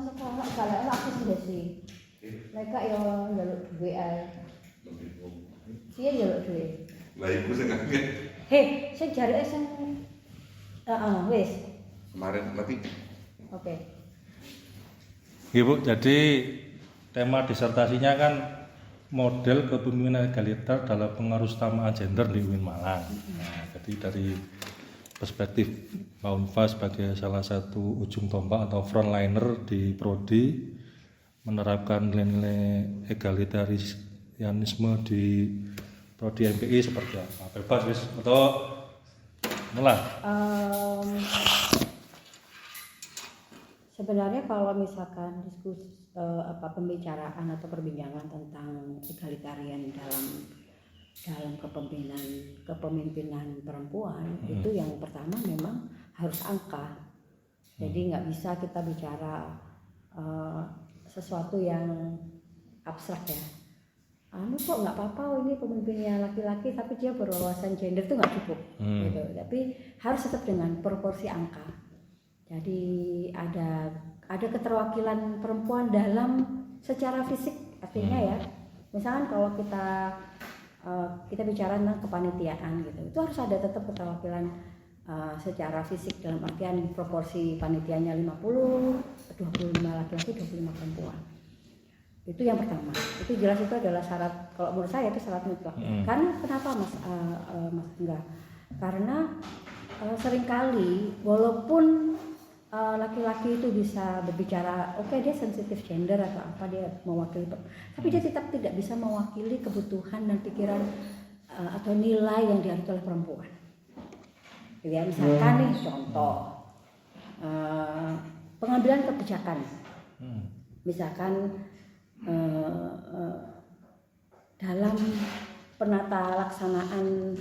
sekolah kalau aku sudah sih. Mereka yo njaluk WA. Iya njaluk duit. Lah iku sing kaget. Hei, sing jareke sing wis. Kemarin mati. Oke. Ibu, jadi tema disertasinya kan model kepemimpinan egaliter dalam pengurusutamaan gender di UIN Malang. Nah, jadi dari perspektif Mbak Unfa sebagai salah satu ujung tombak atau frontliner di Prodi menerapkan nilai-nilai egalitarianisme di Prodi MPI seperti apa? Bebas wis atau mulai? Sebenarnya kalau misalkan diskusi pembicaraan atau perbincangan tentang egalitarian dalam kepemimpinan perempuan itu yang pertama memang harus angka. Jadi nggak bisa kita bicara sesuatu yang abstrak ya. Kok nggak apa-apa ini pemimpinnya laki-laki tapi dia berwawasan gender itu nggak cukup gitu. Tapi harus tetap dengan proporsi angka. Jadi ada keterwakilan perempuan dalam secara fisik, artinya ya, misalkan kalau kita bicara tentang kepanitiaan gitu, itu harus ada tetap keterwakilan secara fisik dalam artian proporsi panitianya 50, 25 laki-laki, 25 perempuan. Itu yang pertama. Itu jelas itu adalah syarat, kalau menurut saya itu syarat mutlak. Karena kenapa Mas enggak? Karena seringkali walaupun laki-laki itu bisa berbicara, oke, dia sensitif gender atau apa, dia mewakili, tapi dia tetap tidak bisa mewakili kebutuhan dan pikiran atau nilai yang dianut oleh perempuan. Ya, misalkan nih contoh pengambilan kebijakan, misalkan dalam penata laksanaan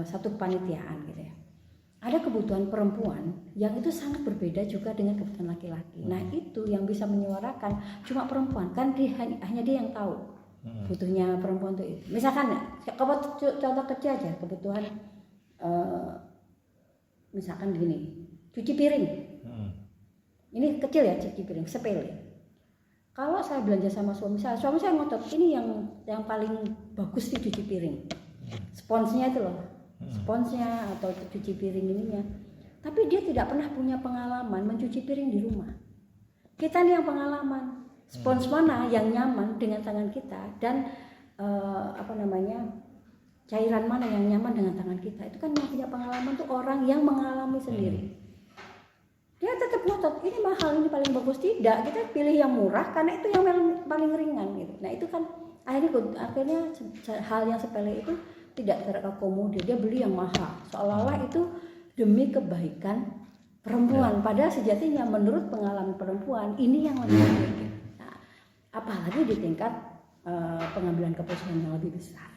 satu kepanitiaan gitu ya. Ada kebutuhan perempuan yang itu sangat berbeda juga dengan kebutuhan laki-laki. Nah itu yang bisa menyuarakan cuma perempuan, kan hanya dia yang tahu butuhnya perempuan itu. Misalkan contoh kecil aja kebutuhan, misalkan gini, cuci piring. Ini kecil ya, cuci piring, sepele. Kalau saya belanja sama suami saya ngotot ini yang paling bagus nih cuci piring, sponsnya itu loh. Sponsnya atau cuci piring ininya, tapi dia tidak pernah punya pengalaman mencuci piring di rumah. Kita nih yang pengalaman, spons mana yang nyaman dengan tangan kita dan cairan mana yang nyaman dengan tangan kita, itu kan yang punya pengalaman tuh orang yang mengalami sendiri. Dia tetap ngotot ini mahal, ini paling bagus, tidak, kita pilih yang murah karena itu yang paling ringan gitu. Nah itu kan akhirnya hal yang sepele itu tidak terakomodir, dia beli yang mahal seolah-olah itu demi kebaikan perempuan, padahal sejatinya menurut pengalaman perempuan ini yang lebih baik. Nah, apalagi di tingkat pengambilan keputusan yang lebih besar,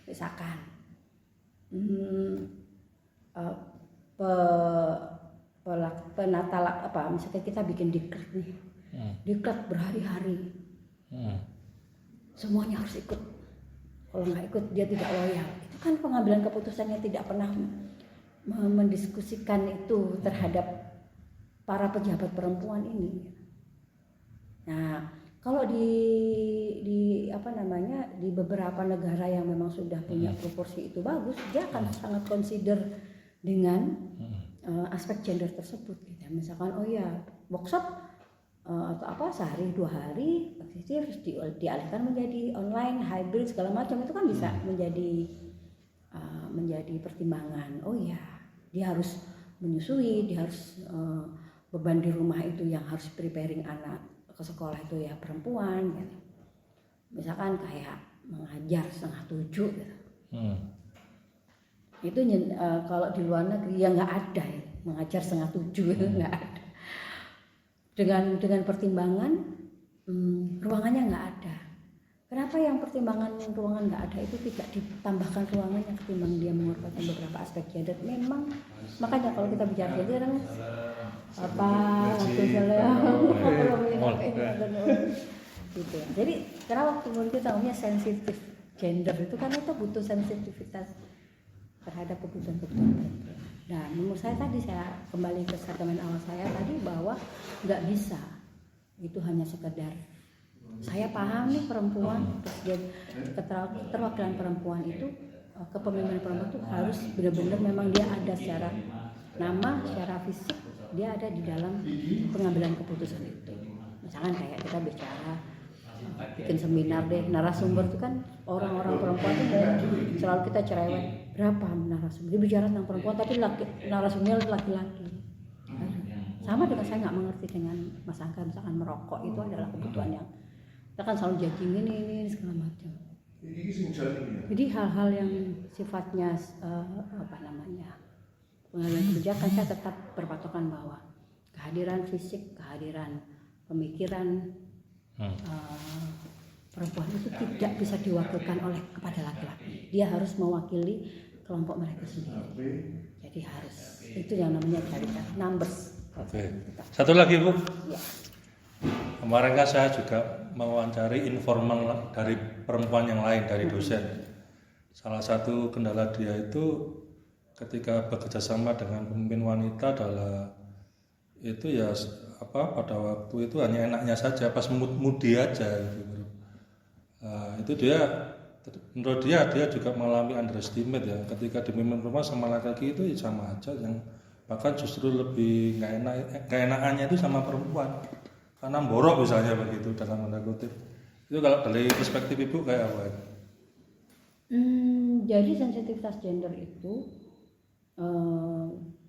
misalkan misalkan kita bikin diklat nih, diklat berhari-hari, semuanya harus ikut. Kalau nggak ikut dia tidak loyal. Itu kan pengambilan keputusannya tidak pernah mendiskusikan itu terhadap para pejabat perempuan ini. Nah, kalau di beberapa negara yang memang sudah punya proporsi itu bagus, dia akan sangat consider dengan aspek gender tersebut. Gitu. Misalkan workshop atau apa sehari 2 hari itu harus dialihkan menjadi online, hybrid segala macam, itu kan bisa menjadi pertimbangan. Dia harus menyusui, dia harus beban di rumah itu yang harus preparing anak ke sekolah itu ya perempuan gitu. Misalkan kayak mengajar 6:30 gitu. Itu kalau di luar negeri ya nggak ada ya, mengajar 6:30 itu nggak ada. Dengan pertimbangan ruangannya nggak ada. Kenapa yang pertimbangan ruangan nggak ada itu tidak ditambahkan ruangannya ketimbang dia mengorbankan beberapa aspek gender? Memang makanya kalau kita bicara gender kan gitu. Jadi karena waktu kita tahunya sensitif gender itu kan itu butuh sensitivitas terhadap kebutuhan perempuan. Nah, menurut saya tadi saya kembali ke statement awal saya tadi bahwa nggak bisa Itu hanya sekedar saya paham nih perempuan, keterwakilan perempuan itu, kepemimpinan perempuan itu harus benar-benar memang dia ada secara nama, secara fisik, dia ada di dalam pengambilan keputusan itu. Misalkan kayak kita bicara bikin seminar deh, narasumber itu kan orang-orang perempuan itu selalu kita cerewet, berapa narasumber dia bicara tentang perempuan tapi narasumbernya laki-laki. Sama dengan saya nggak mengerti dengan Mas Angga, misalkan merokok itu adalah kebutuhan yang kita kan selalu judging ini segala macam. Jadi hal-hal yang sifatnya pengambilan kebijakan, saya tetap berpatokan bahwa kehadiran fisik, kehadiran pemikiran perempuan itu tidak bisa diwakilkan oleh kepada laki-laki. Dia harus mewakili kelompok mereka sendiri. Jadi harus, itu yang namanya egalitas numbers. Oke. Satu lagi Bu. Ya. Kemarin kan saya juga mewawancari informan dari perempuan yang lain, dari dosen. Salah satu kendala dia itu ketika bekerja sama dengan pemimpin wanita adalah itu ya pada waktu itu hanya enaknya saja, pas mudi aja gitu. Itu dia, menurut dia juga mengalami underestimate ya, ketika dipimpin perempuan sama laki-laki itu ya sama aja, yang bahkan justru lebih nggak enakannya itu sama perempuan karena borok misalnya begitu dalam tanda kutip. Itu kalau dari perspektif Ibu kayak apa? Jadi sensitivitas gender itu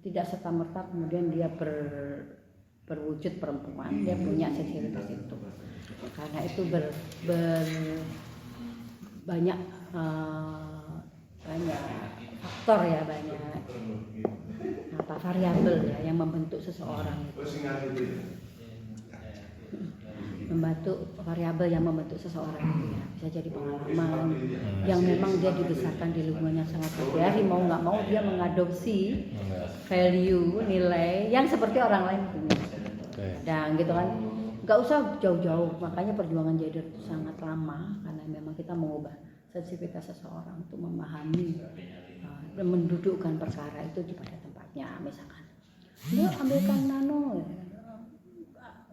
tidak serta-merta kemudian dia berwujud perempuan, dia punya sensitivitas itu. Karena itu banyak faktor ya, banyak variabel ya yang membentuk seseorang. Variabel yang membentuk seseorang ya. Bisa jadi pengalaman yang memang dia dibesarkan di lingkungan yang sangat patriarki, mau nggak mau dia mengadopsi value, nilai yang seperti orang lain punya. Dan gitu kan, nggak usah jauh-jauh, makanya perjuangan gender itu sangat lama karena memang kita mengubah sensitivitas seseorang untuk memahami dan mendudukkan perkara itu di pada tempatnya. Misalkan dia ambilkan nano,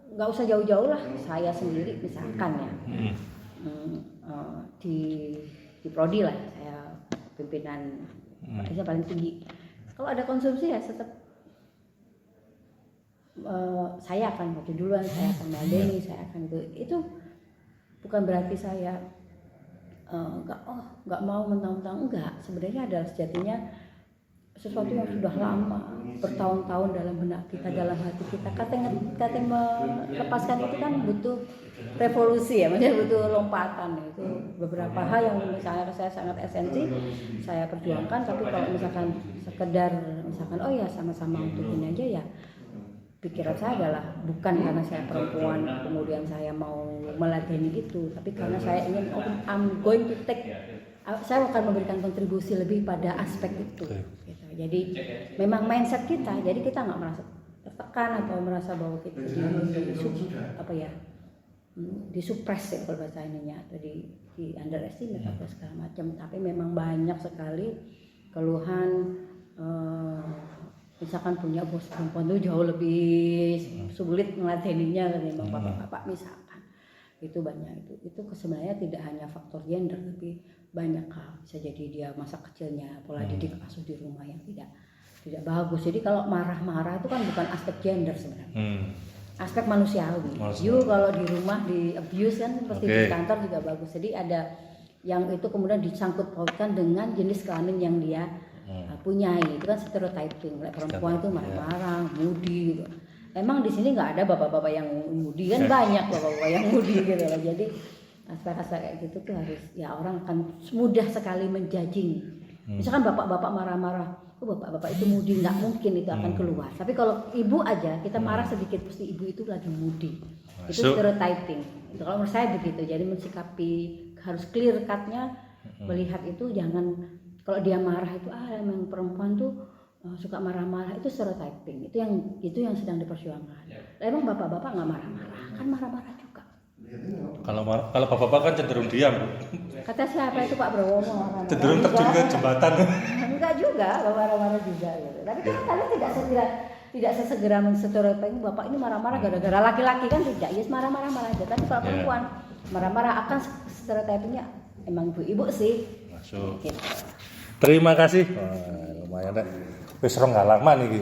nggak usah jauh-jauh lah, saya sendiri misalkan ya di prodi lah, saya pimpinan saya paling tinggi. Kalau ada konsumsi ya tetap saya akan maju duluan, saya akan meladeni, saya akan itu bukan berarti saya nggak mau mentang-mentang, enggak. Sebenarnya adalah sejatinya sesuatu yang sudah lama, bertahun-tahun dalam benak kita, dalam hati kita. Kata melepaskan itu kan butuh revolusi ya, maksudnya butuh lompatan. Itu beberapa hal yang misalnya saya sangat esensi, saya perjuangkan. Tapi kalau misalkan sekedar misalkan oh ya sama-sama untuk ini aja ya, pikiran saya adalah bukan karena saya perempuan kemudian saya mau meladeni itu, tapi karena saya ingin I'm going to take, saya akan memberikan kontribusi lebih pada aspek itu. Gitu. Jadi memang mindset kita, jadi kita nggak merasa tertekan atau merasa bahwa kita disupres ya kalau bahasa ininya, atau di underestimate atau segala macam. Tapi memang banyak sekali keluhan. Misalkan punya bos perempuan itu jauh lebih sulit meladeninya ketimbang bapak-bapak misalkan. Itu banyak itu sebenarnya tidak hanya faktor gender, tapi banyak hal. Bisa jadi dia masa kecilnya pola didik asuh di rumah yang tidak bagus. Jadi kalau marah-marah itu kan bukan aspek gender sebenarnya, aspek manusiawi. You kalau di rumah di abuse kan seperti di kantor juga bagus. Jadi ada yang itu kemudian disangkut pautkan dengan jenis kelamin yang dia punyai. Itu kan stereotyping, perempuan itu marah-marah, moody gitu. Emang di sini nggak ada bapak-bapak yang moody kan, banyak bapak-bapak yang moody gitu loh. Jadi aspek-aspek kayak gitu tuh harus ya, orang akan mudah sekali menjudging. Misalkan bapak-bapak marah-marah, bapak-bapak itu moody, nggak mungkin itu akan keluar. Tapi kalau ibu aja kita marah sedikit pasti ibu itu lagi moody. Itu stereotyping. Itu kalau menurut saya begitu. Jadi mensikapi harus clear cut-nya, melihat itu jangan. Kalau dia marah itu emang perempuan tuh suka marah-marah, itu stereotyping. Itu yang sedang diperjuangkan. Emang bapak-bapak nggak marah-marah, kan marah-marah juga. Kalau bapak-bapak kan cenderung diam. Kata siapa itu Pak Browono? Cenderung terjun ke jembatan. Enggak juga, marah-marah juga gitu. Tapi kan kalian tidak tidak sesegera menstereotipkan bapak ini marah-marah gara-gara laki-laki kan tidak, yes marah-marah aja. Tapi kalau perempuan marah-marah akan stereotipnya emang ibu-ibu sih. Masuk. Gitu. Terima kasih. Wah, lumayan deh. Wis rong halaman iki.